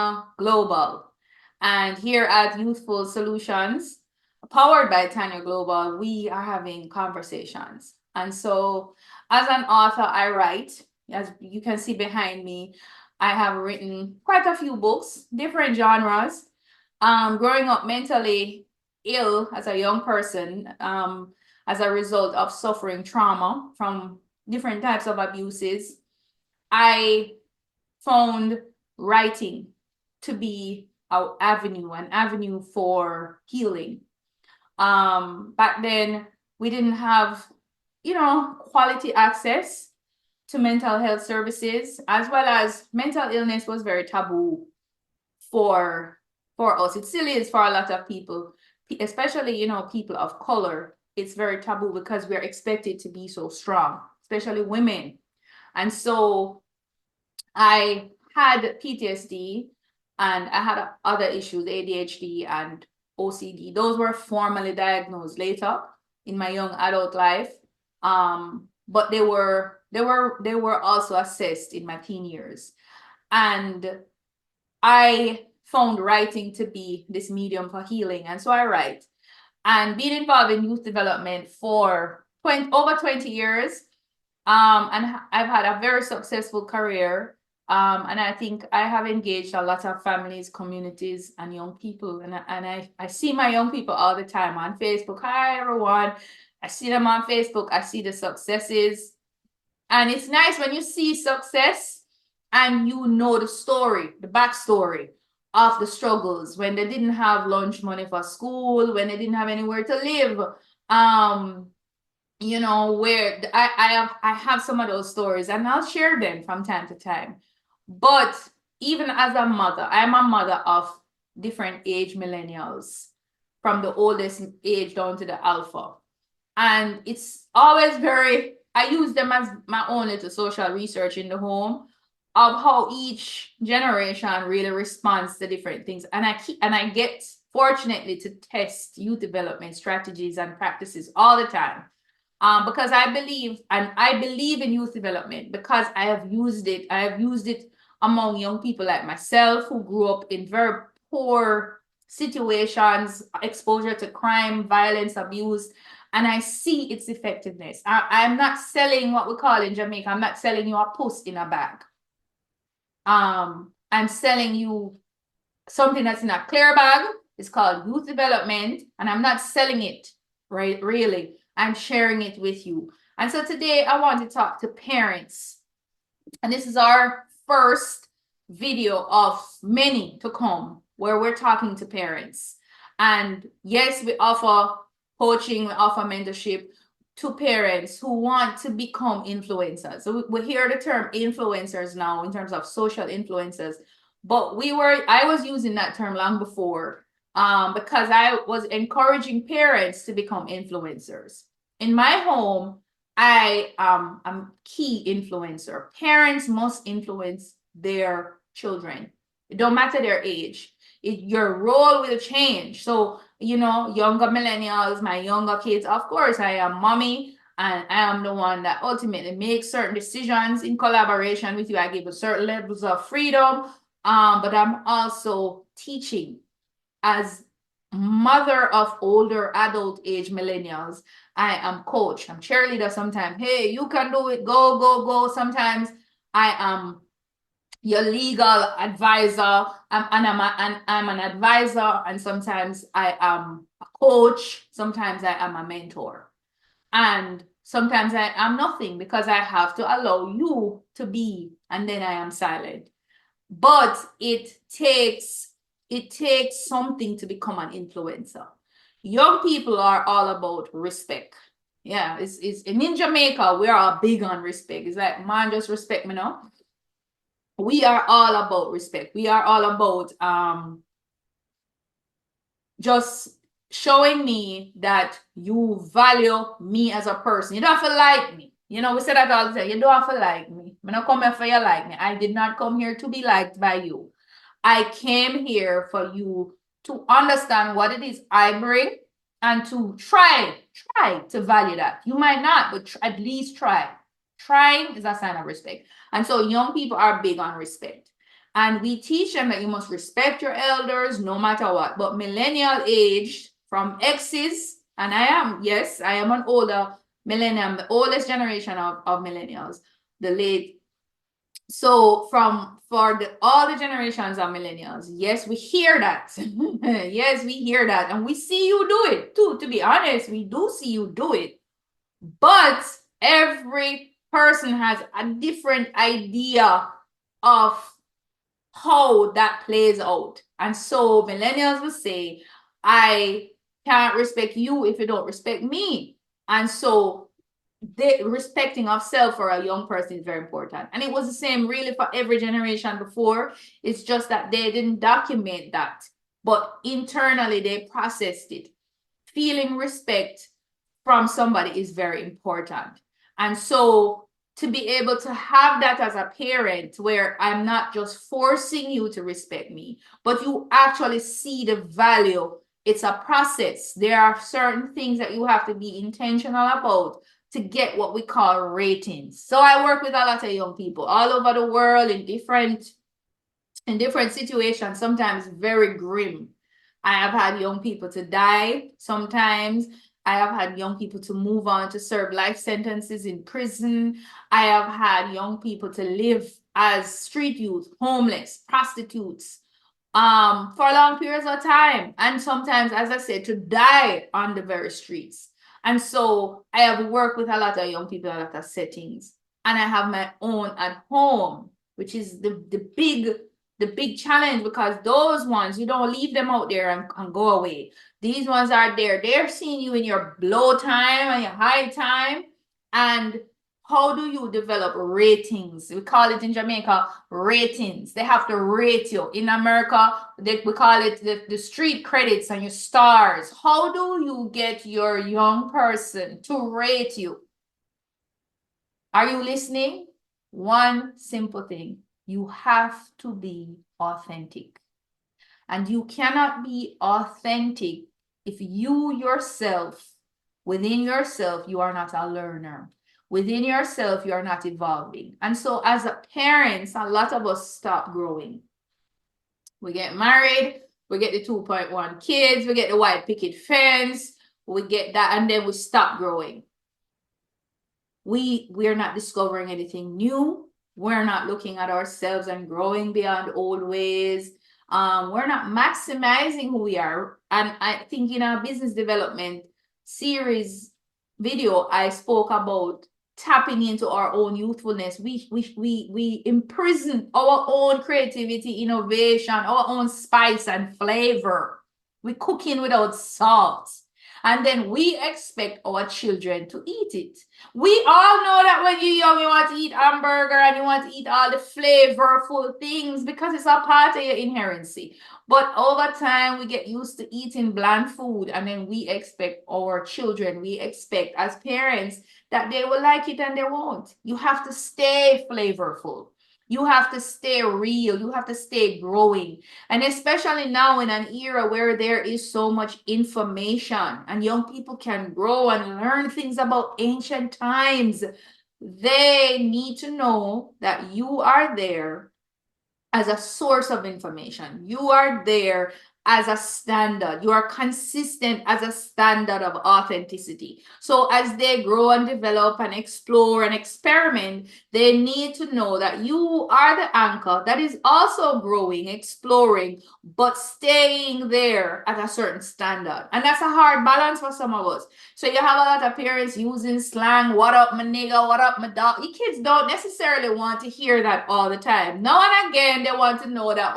Tanya Global. And here at Youthful Solutions, powered by Tanya Global, we are having conversations. And so, as an author, I write. As you can see behind me, I have written quite a few books, different genres. Growing up mentally ill as a young person, as a result of suffering trauma from different types of abuses, I found writing to be an avenue for healing. Back then, we didn't have, quality access to mental health services, as well as mental illness was very taboo for us. It still is for a lot of people, especially, people of color. It's very taboo because we're expected to be so strong, especially women. And so I had PTSD and I had other issues, ADHD and OCD. Those were formally diagnosed later in my young adult life. But they were also assessed in my teen years. And I found writing to be this medium for healing. And so I write. And being involved in youth development for over 20 years, and I've had a very successful career. And I think I have engaged a lot of families, communities, and young people. And I see my young people all the time on Facebook. Hi, everyone. I see them on Facebook. I see the successes. And it's nice when you see success and you know the story, the backstory of the struggles, when they didn't have lunch money for school, when they didn't have anywhere to live. Where I have some of those stories and I'll share them from time to time. But even as a mother, I'm a mother of different age millennials, from the oldest age down to the alpha. And it's always I use them as my own little social research in the home of how each generation really responds to different things. And I get, fortunately, to test youth development strategies and practices all the time. Because I believe in youth development because I have used it. I have used it among young people like myself who grew up in very poor situations, exposure to crime, violence, abuse, and I see its effectiveness. I'm not selling what we call in Jamaica. I'm not selling you a puss in a bag. I'm selling you something that's in a clear bag. It's called youth development, and I'm not selling it, right? Really. I'm sharing it with you. And so today I want to talk to parents. And this is our first video of many to come where we're talking to parents. And yes, we offer coaching, we offer mentorship to parents who want to become influencers. So we hear the term influencers now in terms of social influencers, but I was using that term long before because I was encouraging parents to become influencers. In my home, I am a key influencer. Parents must influence their children. It don't matter their age. Your role will change. So, younger millennials, my younger kids, of course, I am mommy, and I am the one that ultimately makes certain decisions in collaboration with you. I give you certain levels of freedom, but I'm also teaching as mother of older adult age millennials. I am coach. I'm cheerleader sometimes. Hey, you can do it. Go, go, go. Sometimes I am your legal advisor. I'm an advisor. And sometimes I am a coach. Sometimes I am a mentor. And sometimes I am nothing because I have to allow you to be, and then I am silent. But it takes something to become an influencer. Young people are all about respect. Yeah, it's in Jamaica, we are big on respect. It's like, man, just respect me now. We are all about respect. We are all about just showing me that you value me as a person. You don't have to like me. We say that all the time. You don't have to like me. I'm not coming here for you like me. I did not come here to be liked by you. I came here for you to understand what it is I bring and to try to value that. You might not, but at least try. Trying is a sign of respect. And so young people are big on respect. And we teach them that you must respect your elders no matter what. But millennial age from X's, and yes, I am an older millennium, the oldest generation of millennials, the late. So for all the generations of millennials, yes, we hear that. Yes, we hear that. And we see you do it too. To be honest, we do see you do it. But every person has a different idea of how that plays out. And so millennials will say, I can't respect you if you don't respect me. And so the respecting of self for a young person is very important. And it was the same really for every generation before. It's just that they didn't document that, but internally they processed it. Feeling respect from somebody is very important. And so to be able to have that as a parent, where I'm not just forcing you to respect me, but you actually see the value. It's a process. There are certain things that you have to be intentional about to get what we call ratings. So I work with a lot of young people all over the world in different situations, sometimes very grim. I have had young people to die sometimes. I have had young people to move on to serve life sentences in prison. I have had young people to live as street youth, homeless, prostitutes, for long periods of time. And sometimes, as I said, to die on the very streets. And so I have worked with a lot of young people in a lot of settings. And I have my own at home, which is the big challenge, because those ones, you don't leave them out there and go away. These ones are there. They're seeing you in your low time and your high time. And how do you develop ratings? We call it in Jamaica ratings. They have to rate you. In America, we call it the street credits and your stars. How do you get your young person to rate you? Are you listening? One simple thing. You have to be authentic. And you cannot be authentic if you yourself, within yourself, you are not a learner. Within yourself, you are not evolving. And so as a parents, a lot of us stop growing. We get married, we get the 2.1 kids, we get the white picket fence, we get that, and then we stop growing. We're not discovering anything new. We're not looking at ourselves and growing beyond old ways. We're not maximizing who we are. And I think in our business development series video, I spoke about tapping into our own youthfulness. We imprison our own creativity, innovation, our own spice and flavor. We cooking without salt. And then we expect our children to eat it. We all know that when you're young, you want to eat hamburger and you want to eat all the flavorful things because it's a part of your inherency. But over time, we get used to eating bland food, and then we expect our children, we expect as parents that they will like it, and they won't. You have to stay flavorful. You have to stay real. You have to stay growing. And especially now in an era where there is so much information and young people can grow and learn things about ancient times, they need to know that you are there as a source of information. You are there as a standard. You are consistent as a standard of authenticity. So as they grow and develop and explore and experiment, they need to know that you are the anchor that is also growing, exploring, but staying there at a certain standard. And that's a hard balance for some of us. So you have a lot of parents using slang, what up my nigga, what up my dog. Your kids don't necessarily want to hear that all the time. Now and again, they want to know that,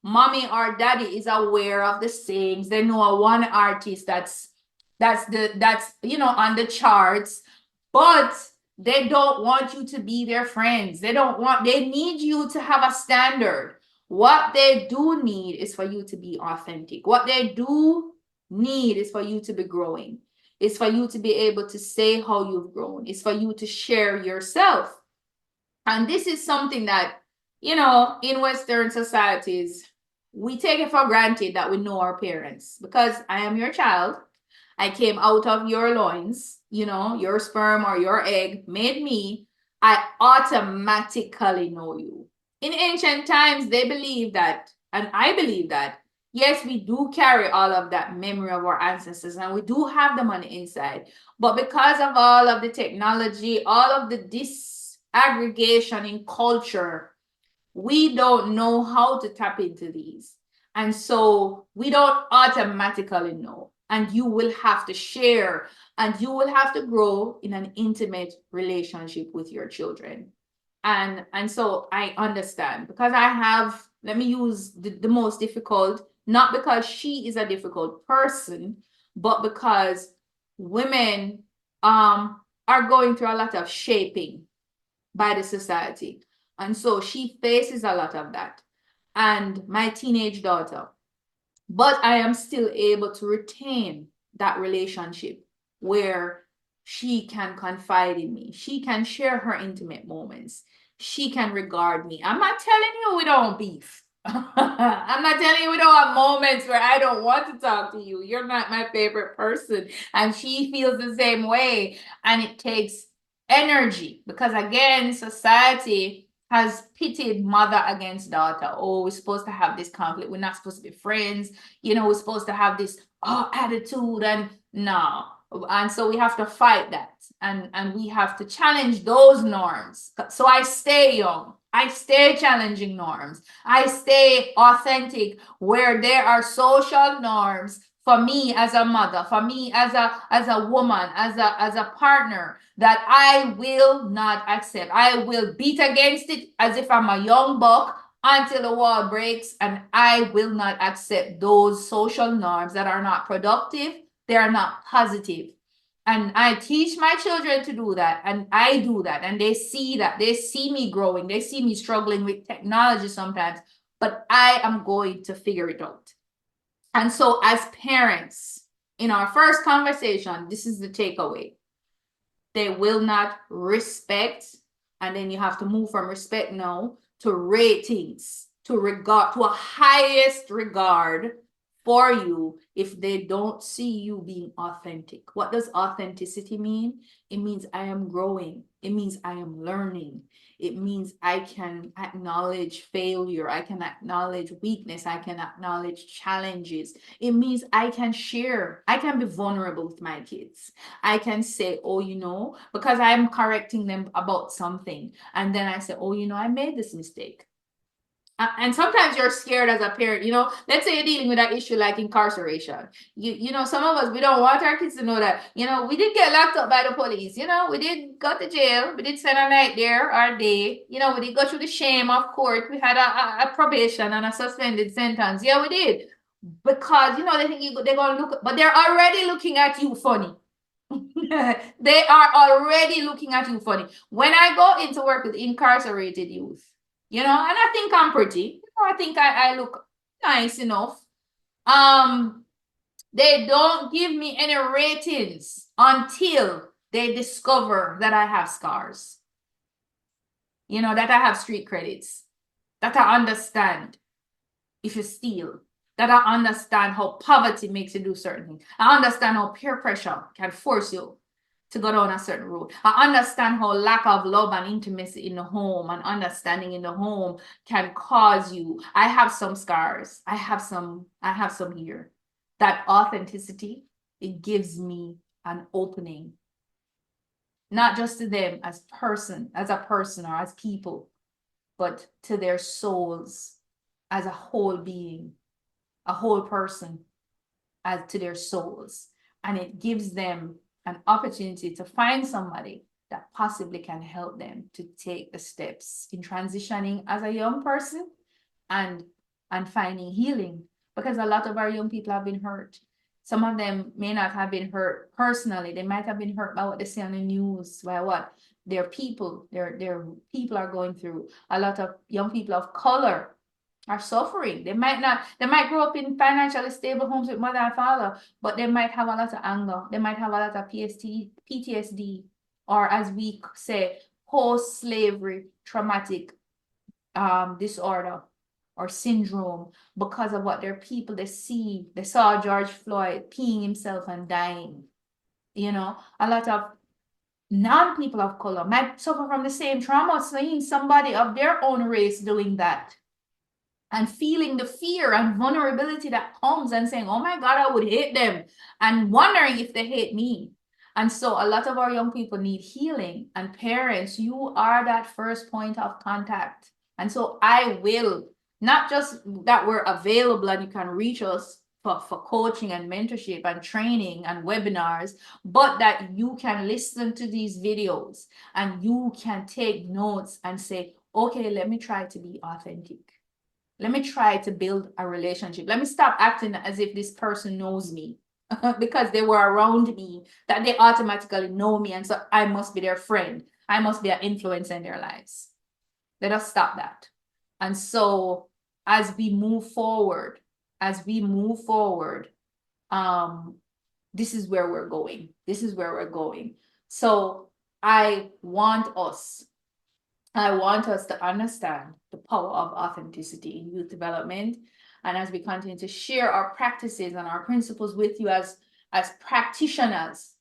mommy or daddy is aware of the sayings. They know a one artist that's on the charts, but they don't want you to be their friends. They need you to have a standard. What they do need is for you to be authentic. What they do need is for you to be growing. It's for you to be able to say how you've grown. It's for you to share yourself. And this is something that, in Western societies, we take it for granted that we know our parents. Because I am your child. I came out of your loins, your sperm or your egg made me. I automatically know you. In ancient times, they believe that, and I believe that, yes, we do carry all of that memory of our ancestors and we do have them on the inside. But because of all of the technology, all of the disaggregation in culture, we don't know how to tap into these. And so we don't automatically know. And you will have to share and you will have to grow in an intimate relationship with your children. And so I understand because I have, let me use the most difficult, not because she is a difficult person, but because women are going through a lot of shaping by the society. And so she faces a lot of that. And my teenage daughter, but I am still able to retain that relationship where she can confide in me. She can share her intimate moments. She can regard me. I'm not telling you we don't beef. I'm not telling you we don't have moments where I don't want to talk to you. You're not my favorite person. And she feels the same way. And it takes energy because, again, society has pitted mother against daughter. Oh, we're supposed to have this conflict. We're not supposed to be friends. We're supposed to have this attitude, and no. And so we have to fight that, and we have to challenge those norms. So I stay young. I stay challenging norms. I stay authentic where there are social norms for me as a mother, for me as a woman, as a partner, that I will not accept. I will beat against it as if I'm a young buck until the wall breaks, and I will not accept those social norms that are not productive, they are not positive. And I teach my children to do that, and I do that, and they see that. They see me growing, they see me struggling with technology sometimes, but I am going to figure it out. And so, as parents, in our first conversation, this is the takeaway: they will not respect, and then you have to move from respect now to ratings, to regard, to a highest regard for you if they don't see you being authentic. What does authenticity mean? It means I am growing. It means I am learning. It means I can acknowledge failure. I can acknowledge weakness. I can acknowledge challenges. It means I can share. I can be vulnerable with my kids. I can say, oh, because I'm correcting them about something. And then I say, oh, I made this mistake. And sometimes you're scared as a parent, let's say you're dealing with that issue like incarceration. Some of us, we don't want our kids to know that, we did get locked up by the police, we did go to jail, we did spend a night there or a day, we did go through the shame of court, we had a probation and a suspended sentence. Yeah, we did. Because, they think they're going to look, but they're already looking at you funny. They are already looking at you funny. When I go into work with incarcerated youth, and I think I'm pretty, I think I look nice enough. They don't give me any ratings until they discover that I have scars, that I have street credits, that I understand if you steal, that I understand how poverty makes you do certain things. I understand how peer pressure can force you to go down a certain road. I understand how lack of love and intimacy in the home and understanding in the home can cause you. I have some scars. I have some here. That authenticity, it gives me an opening, not just to them as a person or as people, but to their souls as a whole being, a whole person, as to their souls. And it gives them an opportunity to find somebody that possibly can help them to take the steps in transitioning as a young person and finding healing, because a lot of our young people have been hurt. Some of them may not have been hurt personally. They might have been hurt by what they see on the news, by what their people are going through. A lot of young people of color are suffering. They might grow up in financially stable homes with mother and father, but they might have a lot of anger. They might have a lot of PTSD, or as we say, post-slavery traumatic disorder or syndrome, because of what their people they see. They saw George Floyd peeing himself and dying. A lot of non-people of color might suffer from the same trauma, seeing somebody of their own race doing that and feeling the fear and vulnerability that comes and saying, oh my God, I would hate them, and wondering if they hate me. And so a lot of our young people need healing, and parents, you are that first point of contact. And so I will, not just that we're available and you can reach us for coaching and mentorship and training and webinars, but that you can listen to these videos and you can take notes and say, okay, let me try to be authentic. Let me try to build a relationship. Let me stop acting as if this person knows me because they were around me, that they automatically know me. And so I must be their friend. I must be an influence in their lives. Let us stop that. And so as we move forward, this is where we're going. This is where we're going. So I want us to understand the power of authenticity in youth development. And as we continue to share our practices and our principles with you as practitioners,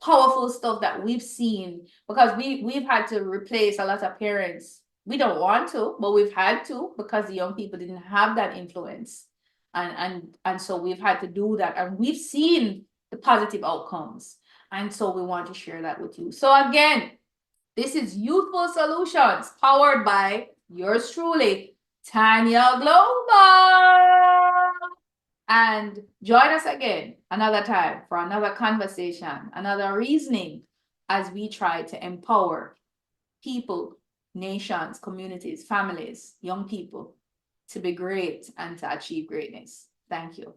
powerful stuff that we've seen, because we've had to replace a lot of parents. We don't want to, but we've had to, because the young people didn't have that influence. And so we've had to do that, and we've seen the positive outcomes. And so we want to share that with you. So again, this is Youthful Solutions, powered by yours truly, Tanya Global. And join us again another time for another conversation, another reasoning, as we try to empower people, nations, communities, families, young people to be great and to achieve greatness. Thank you.